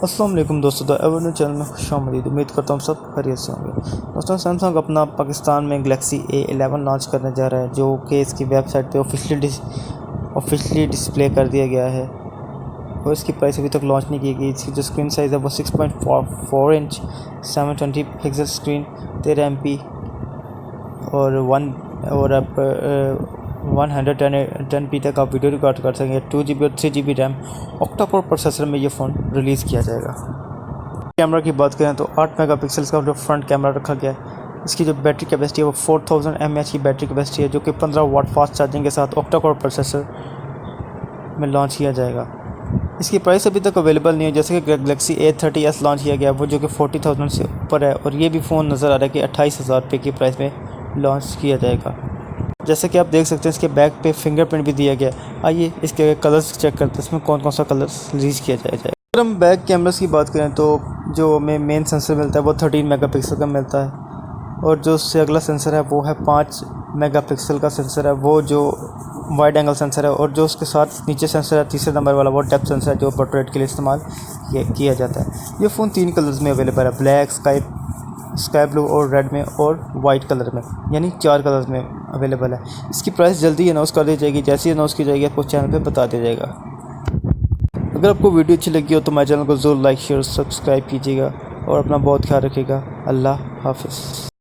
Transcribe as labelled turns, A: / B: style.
A: अस्सलाम वालेकुम दोस्तों, द एवरन चैनल में खुशामदीद। उम्मीद करता हूँ सब खैरियत से होंगे। दोस्तों, सैमसंग अपना पाकिस्तान में गैलेक्सी A11 लॉन्च करने जा रहा है, जो कि इसकी वेबसाइट पे ऑफिशियली डिस्प्ले कर दिया गया है और इसकी प्राइस अभी तक लॉन्च नहीं की गई। इसकी जो स्क्रीन साइज़ है वो 6.4 इंच 720 पिक्सल स्क्रीन, 13 MP और 110p तक आप वीडियो रिकॉर्ड कर सकेंगे। 2GB और 3GB RAM octa core processor में ये फ़ोन रिलीज़ किया जाएगा। कैमरा की बात करें तो 8 मेगापिक्सल का जो फ्रंट कैमरा रखा गया है। इसकी जो बैटरी कैपेसिटी है वो 4000 mAh की बैटरी कैपेसिटी है, जो कि 15 वाट फास्ट चार्जिंग के साथ ऑक्टा कोर प्रोसेसर में लॉन्च किया जाएगा। इसकी प्राइस अभी तक अवेलेबल नहीं है, जैसे कि गैलेक्सी A30s लॉन्च किया गया वो जो कि 40,000 से ऊपर है, और ये भी फ़ोन नज़र आ रहा है कि 28,000 रुपये की प्राइस में लॉन्च किया जाएगा। जैसे कि आप देख सकते हैं इसके बैक पे फिंगरप्रिंट भी दिया गया। आइए इसके कलर्स चेक करते हैं, इसमें कौन कौन सा कलर रिलीज़ किया जाएगा। अगर हम बैक कैमरास की बात करें तो जो हमें मेन सेंसर मिलता है वो 13 मेगापिक्सल का मिलता है, और जो उससे अगला सेंसर है वो है 5 मेगापिक्सल का सेंसर है, वो जो वाइड एंगल सेंसर है। और जो उसके साथ नीचे सेंसर है तीसरे नंबर वाला, वो डेप्थ सेंसर है, जो पोर्ट्रेट के लिए इस्तेमाल किया जाता है। ये फ़ोन 3 कलर्स में अवेलेबल है, ब्लैक, स्काई ब्लू और रेड में, और वाइट कलर में, यानी 4 कलर्स में अवेलेबल है। इसकी प्राइस जल्दी अनाउंस कर दी जाएगी, जैसे ही अनाउंस की जाएगी आपको चैनल पे बता दिया जाएगा। अगर आपको वीडियो अच्छी लगी हो तो मेरे चैनल को ज़रूर लाइक शेयर सब्सक्राइब कीजिएगा और अपना बहुत ख्याल रखिएगा। अल्लाह हाफ़िज़।